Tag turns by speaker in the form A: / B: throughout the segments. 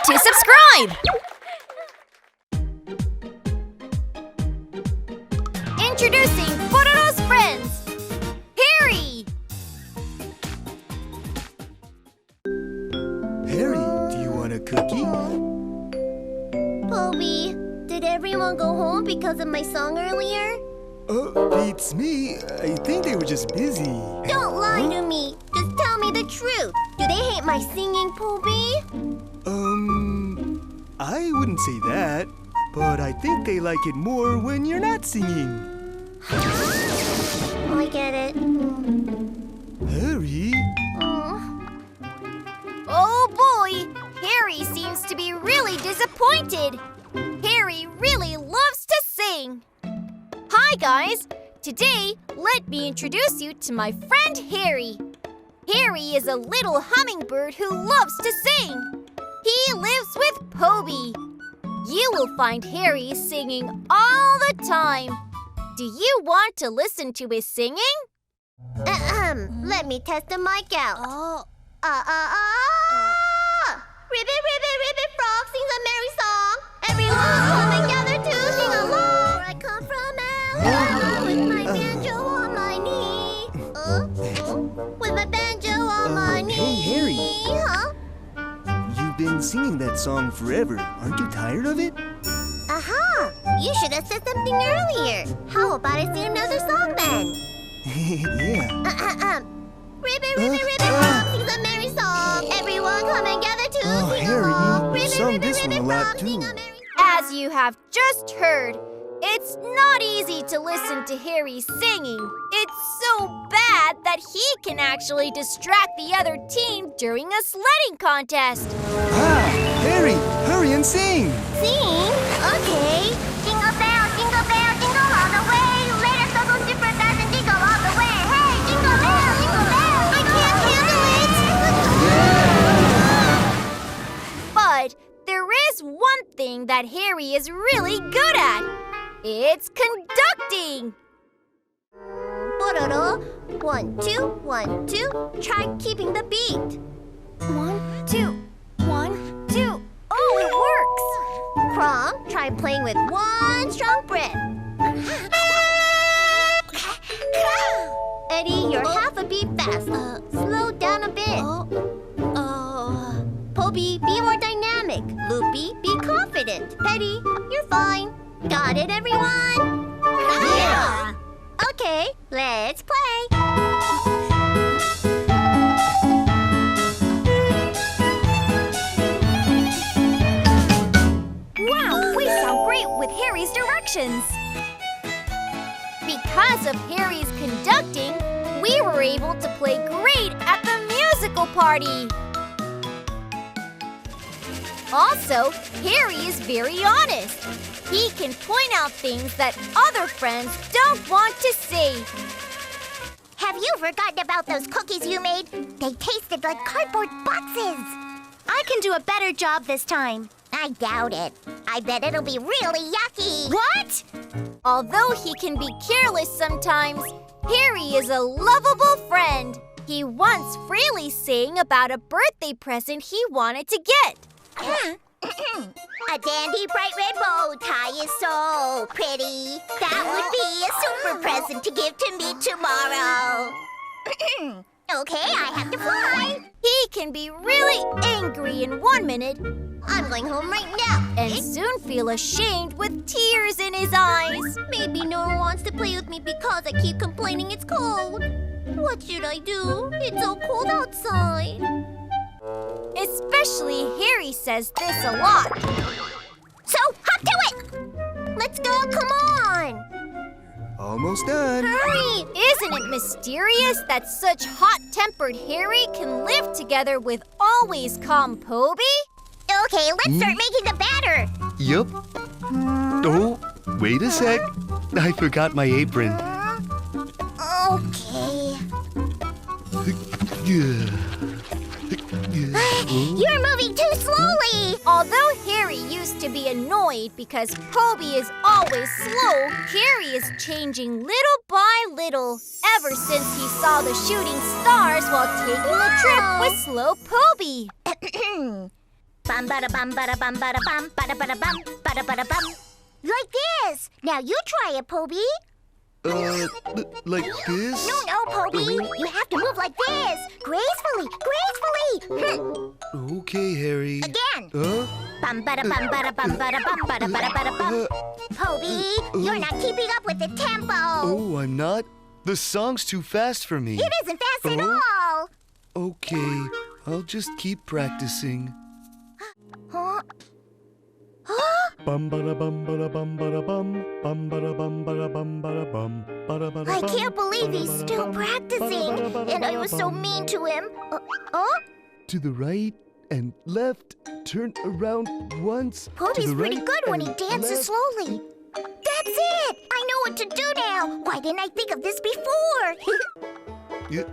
A: to subscribe! Introducing Pororo's friends, Harry!
B: Harry, do you want a cookie?
C: Poby, did everyone go home because of my song earlier?
B: Beats me. I think they were just busy.
C: Don't lie to me. Just tell me the truth. Do they hate my singing, Poby?
B: I wouldn't say that, but I think they like it more when you're not singing.
C: I get it.
B: Harry?
A: Oh boy! Harry seems to be really disappointed. Harry really loves to sing. Hi guys! Today, let me introduce you to my friend Harry. Harry is a little hummingbird who loves to sing. He lives with Poby. You will find Harry singing all the time. Do you want to listen to his singing?
C: Let me test the mic out. Ribbit, ribbit, ribbit, frog sings a merry song. Everyone come and gather to sing along. Where I come from, Alabama, with my banjo on my knee. With my banjo on my knee.
B: Hey, Harry.
C: Huh?
B: You've been singing that song forever. Aren't you tired of it?
C: Aha! You should have said something earlier. How about I sing another song then?
B: Yeah.
C: Ribbit, ribbit, ribbit, frog sings a merry song. Everyone come and gather to sing
B: Harry,
C: along.
B: you
C: Ribbit,
B: sung
C: ribbit,
B: this one a
C: ribbit,
B: lot
C: frog, sing
B: too.
C: a merry
A: As you have just heard, it's not easy to listen to Harry singing. It's so bad that he can actually distract the other team during a sledding contest.
B: Harry, hurry and sing!
C: Sing? Okay. Jingle bell, jingle all the way. Let us all go different fast and jingle all the way. Hey, jingle bell, jingle bell. I can't handle it.
A: But there is one thing that Harry is really good at. It's conducting.
C: Pororo. 1, 2, 1, 2. Try keeping the beat.
A: 1, 2, 1, 2. Oh, it works.
C: Crom, try playing with one strong breath. Eddie, you're half a beat fast. Slow down a bit. Poby, be more dynamic. Loopy, be confident. Petty, you're fine. Got it, everyone? Yeah! Okay, let's play.
A: Wow, we sound great with Harry's directions. Because of Harry's conducting, we were able to play great at the musical party. Also, Harry is very honest. He can point out things that other friends don't want to see.
C: Have you forgotten about those cookies you made? They tasted like cardboard boxes. I can do a better job this time. I doubt it. I bet it'll be really yucky. What?
A: Although he can be careless sometimes, Harry is a lovable friend. He once freely sang about a birthday present he wanted to get.
C: A dandy bright red bow tie is so pretty. That would be a super present to give to me tomorrow. Okay, I have to fly.
A: He can be really angry in 1 minute
C: I'm going home right now.
A: and soon feel ashamed with tears in his eyes.
C: Maybe no one wants to play with me because I keep complaining it's cold. What should I do? It's so cold outside.
A: Especially Harry says this a lot.
C: So, hop to it! Let's go, come on!
B: Almost done.
C: Hurry!
A: Isn't it mysterious that such hot-tempered Harry can live together with always calm Poby?
C: Okay, let's start making the batter.
D: Yup. Oh, wait a sec. I forgot my apron.
C: Okay. You're moving too slowly!
A: Although Harry used to be annoyed because Poby is always slow, Harry is changing little by little ever since he saw the shooting stars while taking a trip with slow Poby.
C: Bum bada bum bada bum bada bum bada bada bum bada bada bum. Like this. Now you try it, Poby.
D: Like this?
C: No, Poby. You have to move like this. Gracefully, gracefully.
D: Okay, Harry.
C: Again.
D: Huh?
C: Bum bada bum bada bum bada bum bada bada bada bum. Poby, you're not keeping up with the tempo.
D: Oh, I'm not? The song's too fast for me.
C: It isn't fast at all.
D: Okay, I'll just keep practicing.
C: Huh?
B: Bum bada bum bada bum bada bum bum bada bum bada bum bada bum bada bada.
C: I can't believe he's still practicing. And I was so mean to him.
D: To the right and left. Turn around once.
C: Poby's pretty good when he dances slowly. That's it! I know what to do now. Why didn't I think of this before?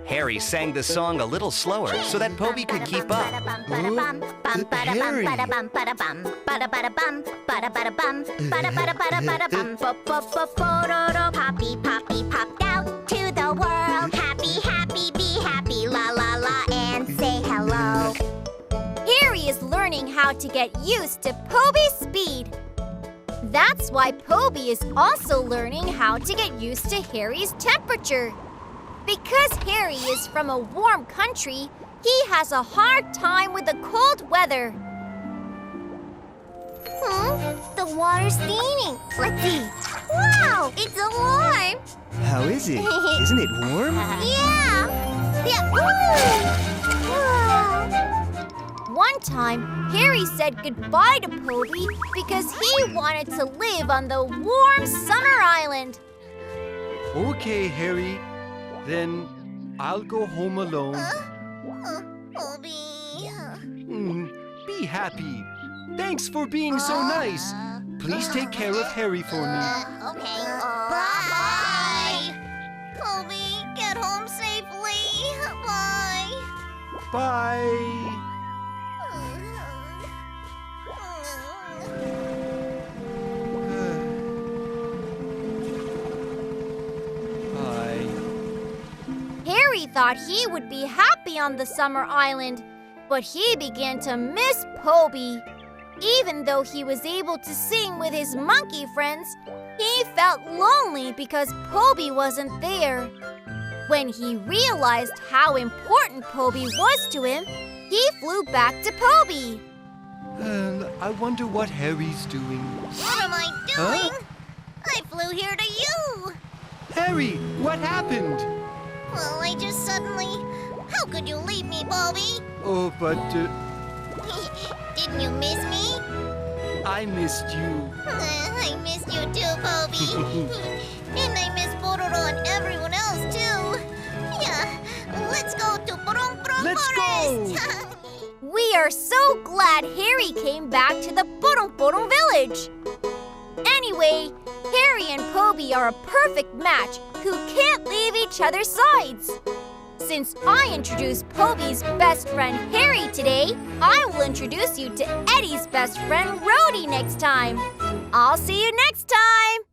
E: Harry sang the song a little slower so that Poby could keep up.
D: Harry!
C: Pororo, Poppy, Poppy popped out to the world. Happy, happy, be happy, la la la, and say hello.
A: Harry is learning how to get used to Poby's speed. That's why Poby is also learning how to get used to Harry's temperature. Because Harry is from a warm country, he has a hard time with the cold weather.
C: The water's steaming. Let's see. Wow, it's so warm.
B: How is it? Isn't it warm?
C: Yeah.
A: One time, Harry said goodbye to Poby because he wanted to live on the warm summer island.
F: Okay, Harry. Then I'll go home alone.
C: Poby.
F: Be happy. Thanks for being so nice. Please take care of Harry for me.
C: Okay. Bye. Poby, get home safely. Bye.
F: Bye. Bye.
A: Harry thought he would be happy on the summer island, but he began to miss Poby. Even though he was able to sing with his monkey friends, he felt lonely because Poby wasn't there. When he realized how important Poby was to him, he flew back to Poby.
F: I wonder what Harry's doing.
C: What am I doing? I flew here to you.
F: Harry, what happened?
C: Well, I just suddenly... How could you leave me, Poby?
F: Oh, but
C: Didn't you miss me?
F: I missed you.
C: I missed you too, Poby. And I miss Pororo and everyone else too. Yeah, let's go to Porong
F: Let's
C: Forest.
A: We are so glad Harry came back to the Porong Porong village. Anyway, Harry and Poby are a perfect match who can't leave each other's sides. Since I introduced Poby's best friend Harry today, I will introduce you to Eddie's best friend Rhodey next time. I'll see you next time.